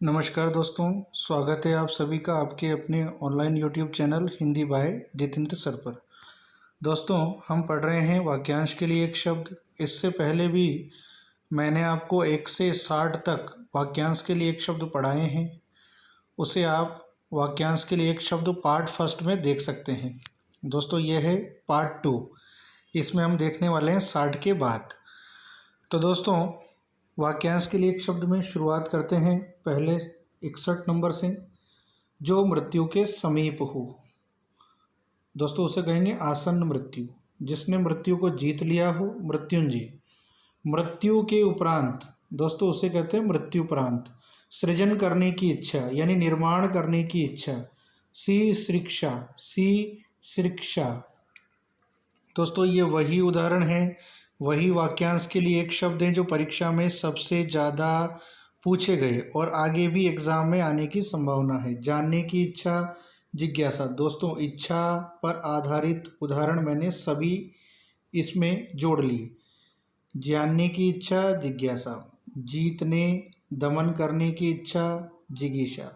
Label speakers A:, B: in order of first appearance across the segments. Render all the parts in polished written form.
A: नमस्कार दोस्तों, स्वागत है आप सभी का आपके अपने online YouTube channel Hindi by Jitendra sir पर। दोस्तों, हम पढ़ रहे हैं वाक्यांश के लिए एक शब्द। इससे पहले भी मैंने आपको 1 से 60 तक वाक्यांश के लिए एक शब्द पढ़ाए हैं। उसे आप वाक्यांश के लिए एक शब्द पार्ट फर्स्ट में देख सकते हैं। दोस्तों, यह है पार्ट 2। इसमें हम देखने वाले हैं 60 के बाद। तो दोस्तों, वाक्यांश के लिए एक शब्द में शुरुआत करते हैं पहले 61 नंबर से। जो मृत्यु के समीप हो, दोस्तों उसे कहेंगे आसन्न मृत्यु। जिसने मृत्यु को जीत लिया हो, मृत्युंजय। मृत्यु के उपरांत, दोस्तों उसे कहते हैं मृत्युपरांत। सृजन करने की इच्छा यानी निर्माण करने की इच्छा, सी शिक्षा। दोस्तों, ये वही उदाहरण है, वही वाक्यांश के लिए एक शब्द हैं जो परीक्षा में सबसे ज़्यादा पूछे गए और आगे भी एग्ज़ाम में आने की संभावना है। जानने की इच्छा, जिज्ञासा। दोस्तों, इच्छा पर आधारित उदाहरण मैंने सभी इसमें जोड़ लिए। जानने की इच्छा, जिज्ञासा। जीतने, दमन करने की इच्छा, जिगीषा।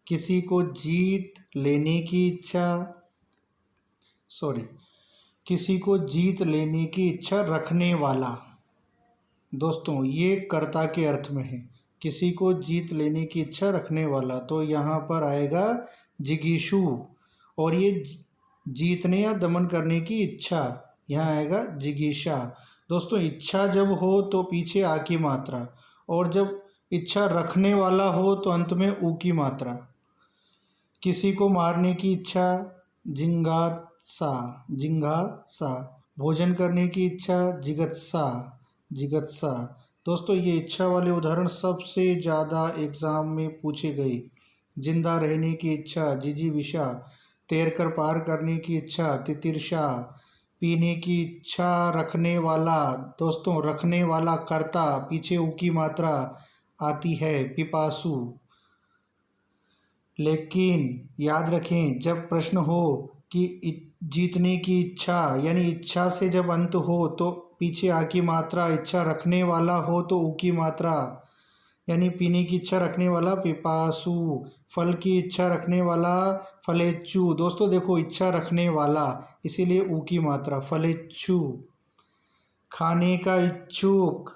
A: किसी को जीत लेने की इच्छा, किसी को जीत लेने की इच्छा रखने वाला। दोस्तों, ये कर्ता के अर्थ में है। किसी को जीत लेने की इच्छा रखने वाला, तो यहाँ पर आएगा जिगीषु। और ये जीतने या दमन करने की इच्छा, यहाँ आएगा जिगीषा। दोस्तों, इच्छा जब हो तो पीछे आ की मात्रा, और जब इच्छा रखने वाला हो तो अंत में ऊ की मात्रा। किसी को मारने की इच्छा, जिंघासा। भोजन करने की इच्छा, जिगत्सा। दोस्तों, ये इच्छा वाले उदाहरण सबसे ज़्यादा एग्जाम में पूछे गए। जिंदा रहने की इच्छा, जिजीविषा। तैरकर पार करने की इच्छा, तितिर्षा। पीने की इच्छा रखने वाला, दोस्तों रखने वाला कर्ता, पीछे ऊ की मात्रा आती है, पिपासु। लेकिन याद रखें, जब प्रश्न हो कि जीतने की इच्छा यानी इच्छा से जब अंत हो तो पीछे आ की मात्रा, इच्छा रखने वाला हो तो ऊ की मात्रा, यानी पीने की इच्छा रखने वाला पिपासु। फल की इच्छा रखने वाला फलेच्छु। दोस्तों देखो, इच्छा रखने वाला इसीलिए ऊ की मात्रा, फलेच्छु। खाने का इच्छुक,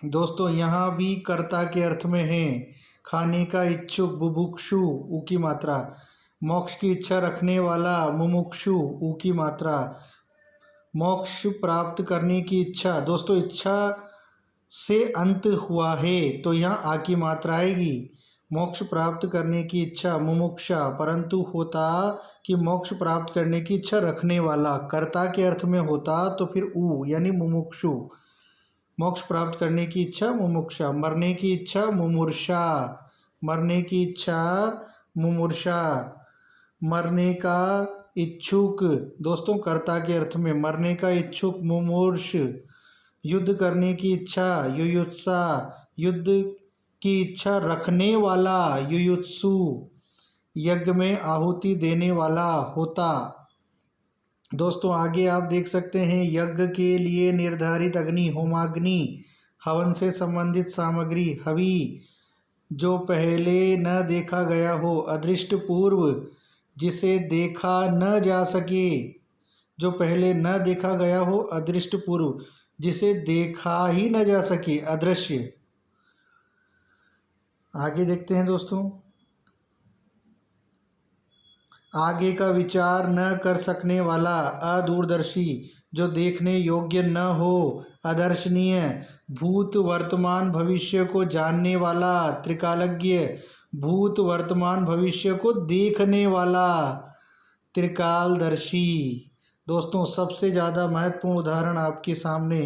A: दोस्तों यहाँ भी कर्ता के अर्थ में है। खाने का इच्छुक, बुभुक्षु, ऊ की मात्रा। मोक्ष की इच्छा रखने वाला, मुमुक्षु, ऊ की मात्रा। मोक्ष प्राप्त करने की इच्छा, दोस्तों इच्छा से अंत हुआ है तो यहाँ आ की मात्रा आएगी। मोक्ष प्राप्त करने की इच्छा, मुमुक्षा। परंतु होता कि मोक्ष प्राप्त करने की इच्छा रखने वाला, कर्ता के अर्थ में होता तो फिर ऊ यानी मुमुक्षु। मोक्ष प्राप्त करने की इच्छा, मुमुक्षा। मरने की इच्छा, मुमूर्षा। मरने की इच्छा, मुमूर्षा। मरने का इच्छुक, दोस्तों कर्ता के अर्थ में, मरने का इच्छुक, मुमूर्ष। युद्ध करने की इच्छा, युयुत्सा। युद्ध की इच्छा रखने वाला, युयुत्सु। यज्ञ में आहुति देने वाला, होता। दोस्तों आगे आप देख सकते हैं, यज्ञ के लिए निर्धारित अग्नि, होमाग्नि। हवन से संबंधित सामग्री, हवि। जो पहले न देखा गया हो, अदृष्ट पूर्व। जिसे देखा न जा सके, जो पहले न देखा गया हो, अदृष्ट पूर्व। जिसे देखा ही न जा सके, अदृश्य। आगे देखते हैं दोस्तों, आगे का विचार न कर सकने वाला, अदूरदर्शी। जो देखने योग्य न हो, अदर्शनीय। भूत वर्तमान भविष्य को जानने वाला, त्रिकालज्ञ। भूत वर्तमान भविष्य को देखने वाला, त्रिकालदर्शी। दोस्तों सबसे ज़्यादा महत्वपूर्ण उदाहरण आपके सामने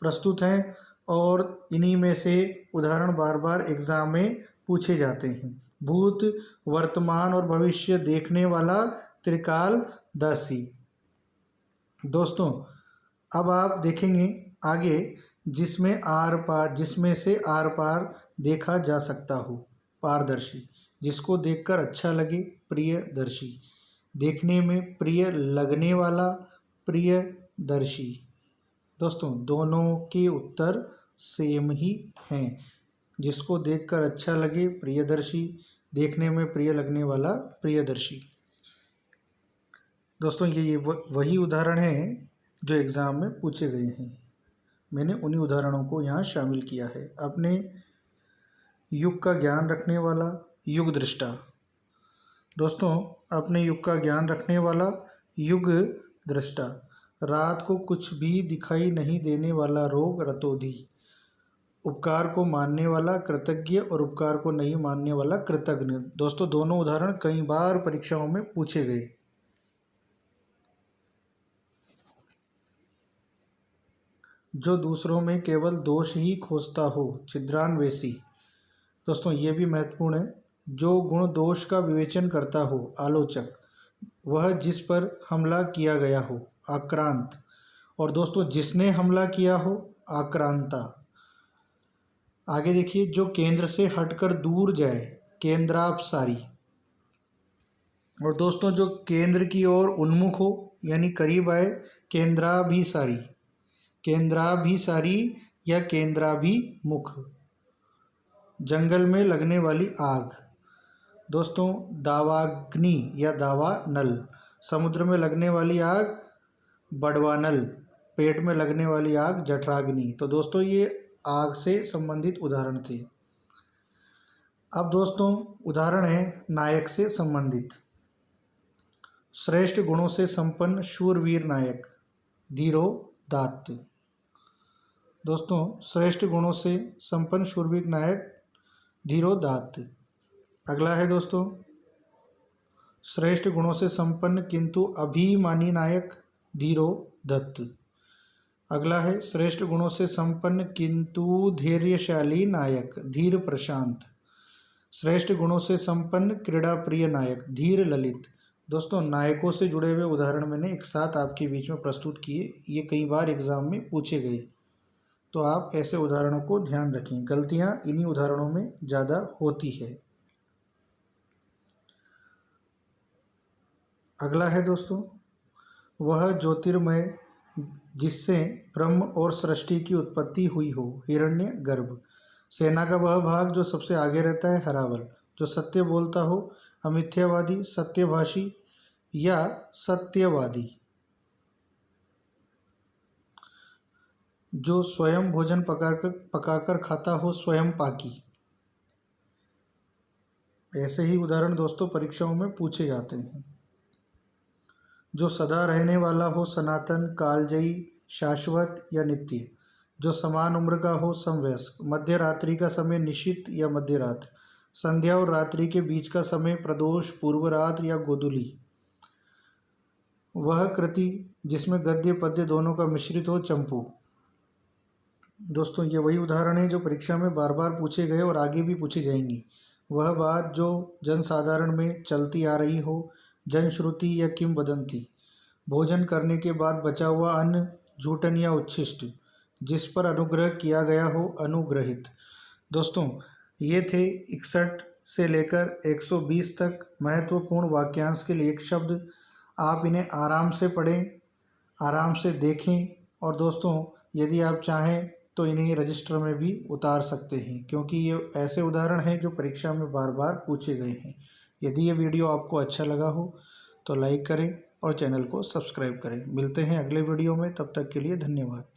A: प्रस्तुत हैं और इन्हीं में से उदाहरण बार बार एग्जाम में पूछे जाते हैं। भूत, वर्तमान और भविष्य देखने वाला, त्रिकालदर्शी। दोस्तों अब आप देखेंगे आगे, जिसमें से आर पार देखा जा सकता हो, पारदर्शी। जिसको देखकर अच्छा लगे, प्रियदर्शी। देखने में प्रिय लगने वाला, प्रियदर्शी। दोस्तों दोनों के उत्तर सेम ही हैं। जिसको देखकर अच्छा लगे प्रियदर्शी, देखने में प्रिय लगने वाला प्रियदर्शी। दोस्तों ये वही उदाहरण हैं जो एग्ज़ाम में पूछे गए हैं। मैंने उन्हीं उदाहरणों को यहाँ शामिल किया है। अपने युग का ज्ञान रखने वाला युग दृष्टा। दोस्तों अपने युग का ज्ञान रखने वाला युग दृष्टा। रात को कुछ भी दिखाई नहीं देने वाला रोग रतोधी। उपकार को मानने वाला कृतज्ञ और उपकार को नहीं मानने वाला कृतज्ञ। दोस्तों दोनों उदाहरण कई बार परीक्षाओं में पूछे गए। जो दूसरों में केवल दोष ही खोजता हो छिद्रान्वेषी। दोस्तों ये भी महत्वपूर्ण है। जो गुण दोष का विवेचन करता हो आलोचक। वह जिस पर हमला किया गया हो आक्रांत। और दोस्तों जिसने हमला किया हो आक्रांता। आगे देखिए, जो केंद्र से हटकर दूर जाए केंद्रापसारी। और दोस्तों जो केंद्र की ओर उन्मुख हो यानी करीब आए केंद्राभिसारी। केंद्राभिसारी या केंद्राभिमुख। जंगल में लगने वाली आग। दोस्तों दावाग्नि या दावानल। समुद्र में लगने वाली आग बड़वानल। पेट में लगने वाली आग जठराग्नि। तो दोस्तों ये आग से संबंधित उदाहरण थे। अब दोस्तों उदाहरण है नायक से संबंधित। श्रेष्ठ गुणों से संपन्न शूरवीर नायक धीरोदात्त। दोस्तों श्रेष्ठ गुणों से संपन्न शूरवीर नायक धीरोदात्त। अगला है दोस्तों श्रेष्ठ गुणों से संपन्न किंतु अभिमानी नायक धीरोदत्त। अगला है श्रेष्ठ गुणों से संपन्न किंतु धैर्यशाली नायक धीर प्रशांत। श्रेष्ठ गुणों से संपन्न क्रीड़ा प्रिय नायक धीर ललित। दोस्तों नायकों से जुड़े हुए उदाहरण मैंने एक साथ आपके बीच में प्रस्तुत किए। ये कई बार एग्जाम में पूछे गए, तो आप ऐसे उदाहरणों को ध्यान रखें। गलतियां इन्हीं उदाहरणों में ज़्यादा होती है। अगला है दोस्तों वह ज्योतिर्मय जिससे ब्रह्म और सृष्टि की उत्पत्ति हुई हो हिरण्य गर्भ। सेना का वह भाग जो सबसे आगे रहता है हरावल। जो सत्य बोलता हो अमिथ्यावादी सत्यभाषी या सत्यवादी। जो स्वयं भोजन पकाकर खाता हो स्वयं पाकी। ऐसे ही उदाहरण दोस्तों परीक्षाओं में पूछे जाते हैं। जो सदा रहने वाला हो सनातन कालजयी शाश्वत या नित्य। जो समान उम्र का हो समवयस्क। मध्य रात्रि का समय निशित या मध्य रात्रि। संध्या और रात्रि के बीच का समय प्रदोष पूर्व रात्रि या गोधूली। वह कृति जिसमें गद्य पद्य दोनों का मिश्रित हो चंपू। दोस्तों ये वही उदाहरण है जो परीक्षा में बार बार पूछे गए और आगे भी पूछे जाएंगे। वह बात जो जनसाधारण में चलती आ रही हो जनश्रुति या किंवदंती। भोजन करने के बाद बचा हुआ अन्न झूठन या उच्छिष्ट। जिस पर अनुग्रह किया गया हो अनुग्रहित। दोस्तों ये थे 61 से लेकर 120 तक महत्वपूर्ण वाक्यांश के लिए एक शब्द। आप इन्हें आराम से पढ़ें, आराम से देखें और दोस्तों यदि आप चाहें तो इन्हें रजिस्टर में भी उतार सकते हैं, क्योंकि ये ऐसे उदाहरण हैं जो परीक्षा में बार बार पूछे गए हैं। यदि ये वीडियो आपको अच्छा लगा हो तो लाइक करें और चैनल को सब्सक्राइब करें। मिलते हैं अगले वीडियो में, तब तक के लिए धन्यवाद।